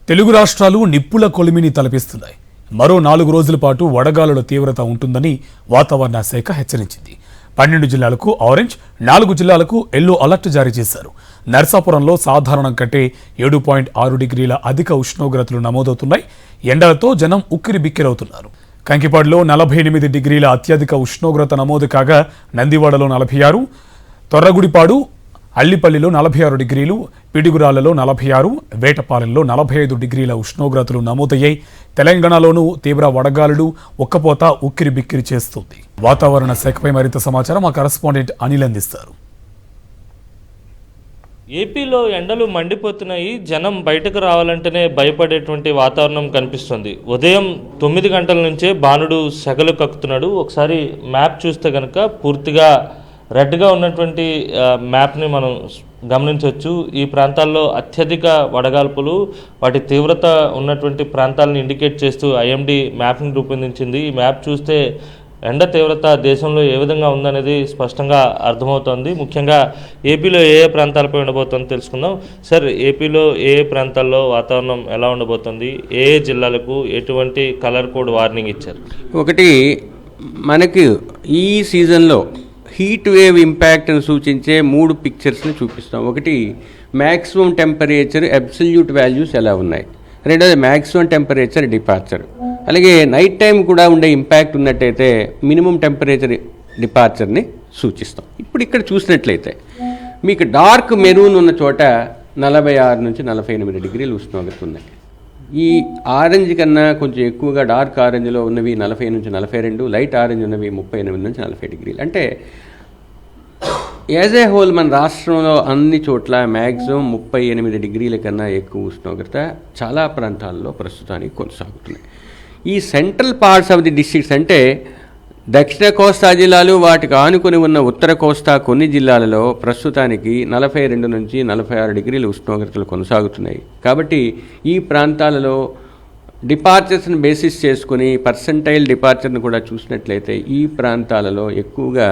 తెలుగు రాష్ట్రాలు నిప్పుల కొలిమిని తలపిస్తున్నాయి. మరో 4 రోజుల పాటు వడగాలుల తీవ్రత ఉంటుందని వాతావరణ శాఖ హెచ్చరించింది. 12 జిల్లాలకు ఆరెంజ్, 4 జిల్లాలకు ఎల్లో అలర్ట్ జారీ చేశారు. నర్సాపురంలో సాధారణం కంటే 7.6 డిగ్రీల అధిక ఉష్ణోగ్రతలు నమోదవుతున్నాయి. ఎండలతో జనం ఉక్కిరిబిక్కిరవుతున్నారు. కంకిపాడులో 48 డిగ్రీల అత్యధిక ఉష్ణోగ్రత నమోదు కాగా నందివాడలో 46, తొర్రగుడిపాడు, అల్లిపల్లిలో 46 డిగ్రీలు, పిడుగురాళ్లలో 46, వేటపాలెంలో 45 డిగ్రీల ఉష్ణోగ్రతలు నమోదయ్యాయి. తెలంగాణలోనూ తీవ్ర వడగాలులు, ఉక్కపోత ఉక్కిరిబిక్కిరి చేస్తుంది. వాతావరణ శాఖపై మరింత సమాచారం మా కరెస్పాండెంట్ అనిల్ అందిస్తారు. ఏపీలో ఎండలు మండిపోతున్నాయి. జనం బయటకు రావాలంటేనే భయపడేటువంటి వాతావరణం కనిపిస్తుంది. ఉదయం 9 గంటల నుంచే బాణుడు సెగలు కక్కుతున్నాడు. ఒకసారి మ్యాప్ చూస్తే కనుక పూర్తిగా రెడ్గా ఉన్నటువంటి మ్యాప్ని మనం గమనించవచ్చు. ఈ ప్రాంతాల్లో అత్యధిక వడగాల్పులు, వాటి తీవ్రత ఉన్నటువంటి ప్రాంతాలను ఇండికేట్ చేస్తూ ఐఎండీ మ్యాప్ని రూపొందించింది. ఈ మ్యాప్ చూస్తే ఎండ తీవ్రత దేశంలో ఏ విధంగా ఉందనేది స్పష్టంగా అర్థమవుతోంది. ముఖ్యంగా ఏపీలో ఏ ప్రాంతాలపై ఉండబోతుందో తెలుసుకుందాం. సార్, ఏపీలో ఏ ప్రాంతాల్లో వాతావరణం ఎలా ఉండబోతుంది? ఏ జిల్లాలకు ఎటువంటి కలర్ కోడ్ వార్నింగ్ ఇచ్చారు? ఒకటి, మనకి ఈ సీజన్లో హీట్ వేవ్ ఇంపాక్ట్ని సూచించే 3 పిక్చర్స్ని చూపిస్తాం. ఒకటి, మ్యాక్సిమం టెంపరేచర్ అబ్సల్యూట్ వాల్యూస్ ఎలా ఉన్నాయి. రెండోది మ్యాక్సిమం టెంపరేచర్ డిపార్చర్. అలాగే నైట్ టైం కూడా ఉండే ఇంపాక్ట్ ఉన్నట్టయితే మినిమం టెంపరేచర్ డిపార్చర్ని సూచిస్తాం. ఇప్పుడు ఇక్కడ చూసినట్లయితే మీకు డార్క్ మెరూన్ ఉన్న చోట 46 నుంచి 48 డిగ్రీలు ఉష్ణోగ్రత ఉన్నాయి. ఈ ఆరెంజ్ కన్నా కొంచెం ఎక్కువగా డార్క్ ఆరెంజ్లో ఉన్నవి 40 నుంచి 42, లైట్ ఆరెంజ్ ఉన్నవి 38 నుంచి 40 డిగ్రీలు. అంటే యాజ్ ఏ హోల్ మన రాష్ట్రంలో అన్ని చోట్ల మ్యాక్సిమం 38 డిగ్రీల కన్నా ఎక్కువ ఉష్ణోగ్రత చాలా ప్రాంతాల్లో ప్రస్తుతానికి కొనసాగుతున్నాయి. ఈ central parts of the districts అంటే దక్షిణ కోస్తా జిల్లాలు, వాటికి ఆనుకొని ఉన్న ఉత్తర కోస్తా కొన్ని జిల్లాలలో ప్రస్తుతానికి 42 నుంచి 46 డిగ్రీల ఉష్ణోగ్రతలు కొనసాగుతున్నాయి. కాబట్టి ఈ ప్రాంతాలలో డిపార్చర్స్ని బేసిస్ చేసుకుని పర్సెంటైల్ డిపార్చర్ని కూడా చూసినట్లయితే ఈ ప్రాంతాలలో ఎక్కువగా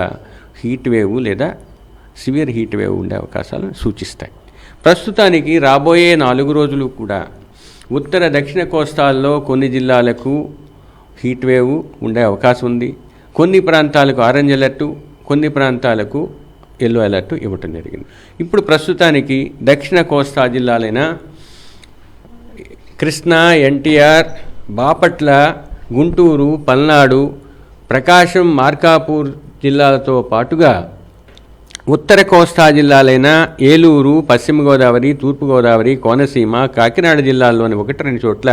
హీట్ వేవ్ లేదా సివియర్ హీట్ వేవ్ ఉండే అవకాశాలను సూచిస్తాయి. ప్రస్తుతానికి రాబోయే 4 రోజులు కూడా ఉత్తర దక్షిణ కోస్తాల్లో కొన్ని జిల్లాలకు హీట్ వేవ్ ఉండే అవకాశం ఉంది. కొన్ని ప్రాంతాలకు ఆరెంజ్ అలర్టు, కొన్ని ప్రాంతాలకు ఎల్లో అలర్టు ఇవ్వటం జరిగింది. ఇప్పుడు ప్రస్తుతానికి దక్షిణ కోస్తా జిల్లాలైన కృష్ణా, ఎన్టీఆర్, బాపట్ల, గుంటూరు, పల్నాడు, ప్రకాశం, మార్కాపూర్ జిల్లాలతో పాటుగా ఉత్తర కోస్తా జిల్లాలైన ఏలూరు, పశ్చిమ గోదావరి, తూర్పుగోదావరి, కోనసీమ, కాకినాడ జిల్లాల్లోని 1-2 చోట్ల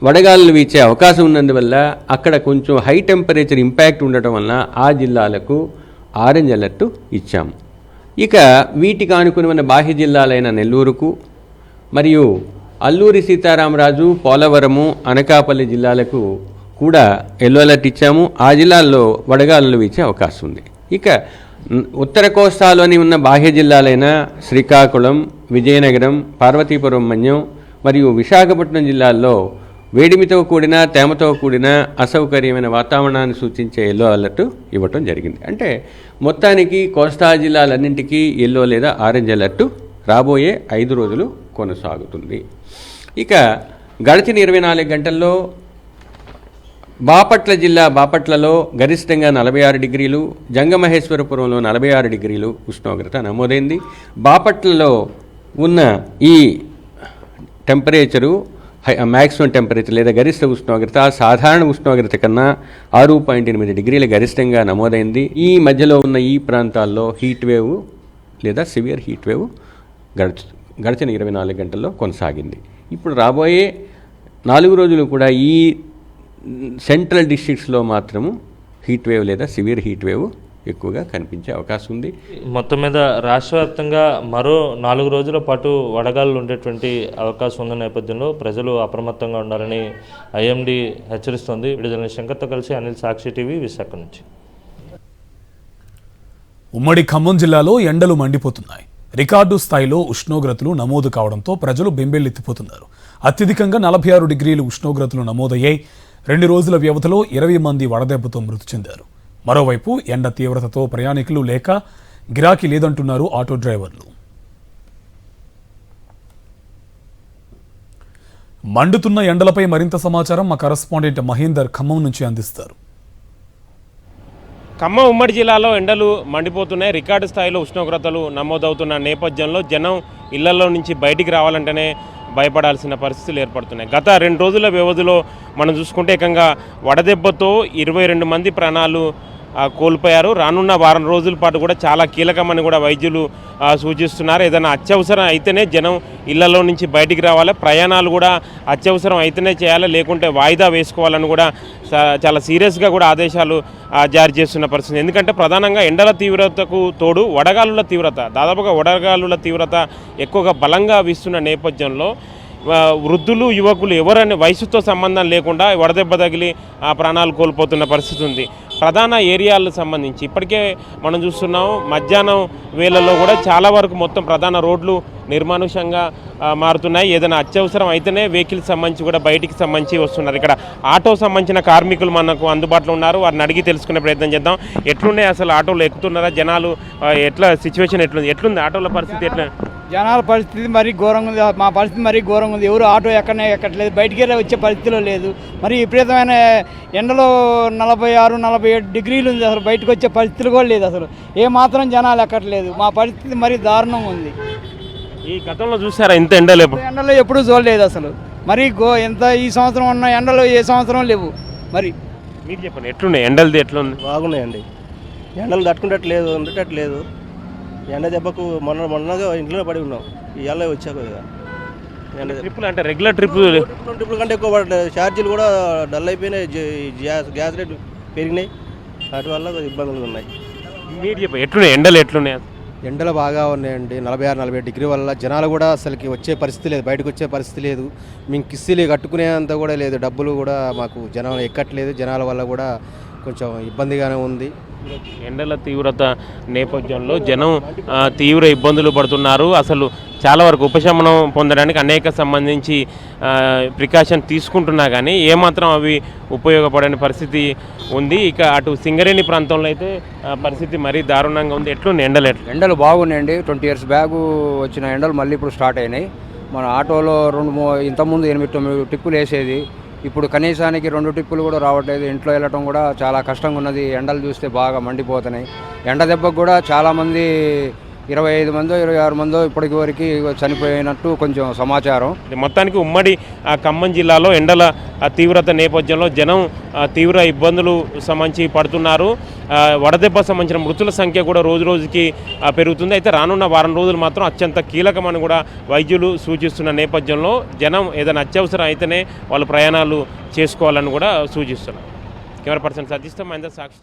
వడగాలులు వీచే అవకాశం ఉన్నందువల్ల అక్కడ కొంచెం హై టెంపరేచర్ ఇంపాక్ట్ ఉండటం వలన ఆ జిల్లాలకు ఆరెంజ్ అలర్టు ఇచ్చాము. ఇక వీటికి ఆనుకుని ఉన్న బాహ్య జిల్లాలైన నెల్లూరుకు మరియు అల్లూరి సీతారామరాజు, పోలవరము, అనకాపల్లి జిల్లాలకు కూడా ఎల్లో అలర్ట్ ఇచ్చాము. ఆ జిల్లాల్లో వడగాలులు వీచే అవకాశం ఉంది. ఇక ఉత్తర కోస్తాలోని ఉన్న బాహ్య జిల్లాలైన శ్రీకాకుళం, విజయనగరం, పార్వతీపురం మన్యం మరియు విశాఖపట్నం జిల్లాల్లో వేడిమితో కూడిన తేమతో కూడిన అసౌకర్యమైన వాతావరణాన్ని సూచించే ఎల్లో అలర్టు ఇవ్వటం జరిగింది. అంటే మొత్తానికి కోస్తా జిల్లాలన్నింటికీ ఎల్లో లేదా ఆరెంజ్ అలర్టు రాబోయే 5 రోజులు కొనసాగుతుంది. ఇక గడిచిన 24 గంటల్లో బాపట్ల జిల్లా బాపట్లలో గరిష్టంగా 46 డిగ్రీలు, జంగమహేశ్వరపురంలో 46 డిగ్రీలు ఉష్ణోగ్రత నమోదైంది. బాపట్లలో ఉన్న ఈ టెంపరేచరు మ్యాక్సిమం టెంపరేచర్ లేదా గరిష్ట ఉష్ణోగ్రత సాధారణ ఉష్ణోగ్రత కన్నా 6.8 డిగ్రీల గరిష్టంగా నమోదైంది. ఈ మధ్యలో ఉన్న ఈ ప్రాంతాల్లో హీట్ వేవ్ లేదా సివియర్ హీట్ వేవ్ గడిచిన 24 గంటల్లో కొనసాగింది. ఇప్పుడు రాబోయే 4 రోజులు కూడా ఈ సెంట్రల్ డిస్ట్రిక్ట్స్లో మాత్రము హీట్ వేవ్ లేదా సివియర్ హీట్ వేవ్ ఎక్కువగా కనిపించే అవకాశం ఉంది. మొత్తం మీద రాష్ట్ర వ్యాప్తంగా మరో 4 రోజుల పాటు వడగాలు ఉండేటువంటి అవకాశం ఉన్న నేపథ్యంలో ప్రజలు అప్రమత్తంగా ఉండాలని ఐఎండీ హెచ్చరిస్తోంది. విడుదల శంకర్తో కలిసి అనిల్, సాక్షి టీవీ, విశాఖ నుంచి. ఉమ్మడి ఖమ్మం జిల్లాలో ఎండలు మండిపోతున్నాయి. రికార్డు స్థాయిలో ఉష్ణోగ్రతలు నమోదు కావడంతో ప్రజలు బెంబేలెత్తిపోతున్నారు. అత్యధికంగా 46 డిగ్రీలు ఉష్ణోగ్రతలు నమోదయ్యాయి. 2 రోజుల వ్యవధిలో 20 మంది వడదెబ్బతో మృతి చెందారు. మరోవైపు ఎండ తీవ్రతతో ప్రయాణికులు లేక గిరాకీ లేదంటున్నారు ఆటో డ్రైవర్లు. మండుతున్న ఎండలపై మరింత సమాచారం మా కరెస్పాండెంట్ మహేందర్ ఖమ్మం నుంచి అందిస్తారు. ఖమ్మం ఉమ్మడి జిల్లాలో ఎండలు మండిపోతున్నాయి. రికార్డు స్థాయిలో ఉష్ణోగ్రతలు నమోదవుతున్న నేపథ్యంలో జనం ఇళ్లలో నుంచి బయటికి రావాలంటేనే భయపడాల్సిన పరిస్థితులు ఏర్పడుతున్నాయి. గత 2 రోజుల వ్యవధిలో మనం చూసుకుంటే ఏకంగా వడదెబ్బతో 22 మంది ప్రాణాలు కోల్పోయారు. రానున్న వారం రోజుల పాటు కూడా చాలా కీలకమని కూడా వైద్యులు సూచిస్తున్నారు. ఏదైనా అత్యవసరం అయితేనే జనం ఇళ్లలో నుంచి బయటికి రావాలి, ప్రయాణాలు కూడా అత్యవసరం అయితేనే చేయాలి, లేకుంటే వాయిదా వేసుకోవాలని కూడా చాలా సీరియస్గా కూడా ఆదేశాలు జారీ చేస్తున్న పరిస్థితి. ఎందుకంటే ప్రధానంగా ఎండల తీవ్రతకు తోడు వడగాలుల తీవ్రత, దాదాపుగా వడగాలుల తీవ్రత ఎక్కువగా బలంగా వీస్తున్న నేపథ్యంలో వృద్ధులు యువకులు ఎవరని వయసుతో సంబంధం లేకుండా వడదెబ్బ తగిలి ప్రాణాలు కోల్పోతున్న పరిస్థితి ఉంది. ప్రధాన ఏరియాలకు సంబంధించి ఇప్పటికే మనం చూస్తున్నాం మధ్యాహ్నం వేళల్లో కూడా చాలా వరకు మొత్తం ప్రధాన రోడ్లు నిర్మానుషంగా మారుతున్నాయి. ఏదైనా అత్యవసరం అయితేనే వెహికల్స్ సంబంధించి కూడా బయటికి సంబంధించి వస్తున్నారు. ఇక్కడ ఆటో సంబంధించిన కార్మికులు మనకు అందుబాటులో ఉన్నారు, వారిని అడిగి తెలుసుకునే ప్రయత్నం చేద్దాం. ఎట్లున్నాయి అసలు ఆటోలు ఎక్కుతున్నారా జనాలు, ఎట్లా సిచ్యువేషన్ ఎట్లుంది ఆటోల పరిస్థితి ఎట్లా? జనాల పరిస్థితి మరీ ఘోరంగా ఉంది. మా పరిస్థితి మరీ ఘోరంగా ఉంది. ఎవరు ఆటో ఎక్కట్లేదు, బయటికి వచ్చే పరిస్థితిలో లేదు. మరి విపరీతమైన ఎండలో 46-47 డిగ్రీలు ఉంది. అసలు బయటకు వచ్చే పరిస్థితులు కూడా లేదు. అసలు ఏమాత్రం జనాలు ఎక్కట్లేదు. మా పరిస్థితి మరీ దారుణంగా ఉంది. ఈ గతంలో చూసారా ఇంత ఎండలో ఎప్పుడూ చూడలేదు అసలు. మరి ఎంత ఈ సంవత్సరం ఉన్న ఎండలో ఏ సంవత్సరం లేవు. మరి మీరు చెప్పండి ఎట్లున్నాయి ఎండలది ఎట్లుంది? బాగున్నాయండి. ఎండలు తట్టుకునేట్లేదు, ఉండేటట్లేదు. ఎండ దెబ్బకు మొన్నగా ఇంట్లో పడి ఉన్నాం. ఇవాళ వచ్చాక ఎండ ట్రిప్పులు అంటే రెగ్యులర్ ట్రిప్పులు కంటే ఎక్కువ పడలేదు. ఛార్జీలు కూడా డల్ అయిపోయినాయి, గ్యాస్ రేట్ పెరిగినాయి. వాటి వల్ల ఇబ్బందులు ఉన్నాయి. మీరు చెప్పండి ఎట్లున్నాయి ఎండలు ఎట్లున్నాయి? ఎండలు బాగా ఉన్నాయండి. 46-47 డిగ్రీ వల్ల జనాలు కూడా అసలుకి వచ్చే పరిస్థితి లేదు, బయటకు వచ్చే పరిస్థితి లేదు. మేము కిస్తీలు కట్టుకునేంత కూడా లేదు, డబ్బులు కూడా మాకు జనాలు ఎక్కట్లేదు. జనాల వల్ల కూడా కొంచెం ఇబ్బందిగానే ఉంది. ఎండల తీవ్రత నేపథ్యంలో జనం తీవ్ర ఇబ్బందులు పడుతున్నారు. అసలు చాలా వరకు ఉపశమనం పొందడానికి అనేక సంబంధించి ప్రికాషన్ తీసుకుంటున్నా కానీ ఏమాత్రం అవి ఉపయోగపడని పరిస్థితి ఉంది. ఇక అటు సింగరేణి ప్రాంతంలో అయితే పరిస్థితి మరీ దారుణంగా ఉంది. ఎట్లుంది ఎండలు బాగున్నాయండి. 20 years బ్యాక్ వచ్చిన ఎండలు మళ్ళీ ఇప్పుడు స్టార్ట్ అయినాయి. మన ఆటోలో ఇంతకుముందు 8-9 టిప్పులు వేసేది, ఇప్పుడు కనీసానికి 2 టిప్పులు కూడా రావట్లేదు. ఇంట్లో వెళ్ళటం కూడా చాలా కష్టంగా ఉన్నది. ఎండలు చూస్తే బాగా మండిపోతున్నాయి. ఎండ దెబ్బకు కూడా చాలామంది 25 మందో 26 మందో ఇప్పటికి వరకు చనిపోయినట్టు కొంచెం సమాచారం. మొత్తానికి ఉమ్మడి ఖమ్మం జిల్లాలో ఎండల తీవ్రత నేపథ్యంలో జనం తీవ్ర ఇబ్బందులు సంబంధించి పడుతున్నారు. వడదెబ్బ సంబంధించిన మృతుల సంఖ్య కూడా రోజు రోజుకి పెరుగుతుంది. అయితే రానున్న వారం రోజులు మాత్రం అత్యంత కీలకమని కూడా వైద్యులు సూచిస్తున్న నేపథ్యంలో జనం ఏదైనా అత్యవసరం అయితేనే వాళ్ళు ప్రయాణాలు చేసుకోవాలని కూడా సూచిస్తున్నారు. కెమెరా పర్సన్ సతీష్తో మహేందర్, సాక్షి.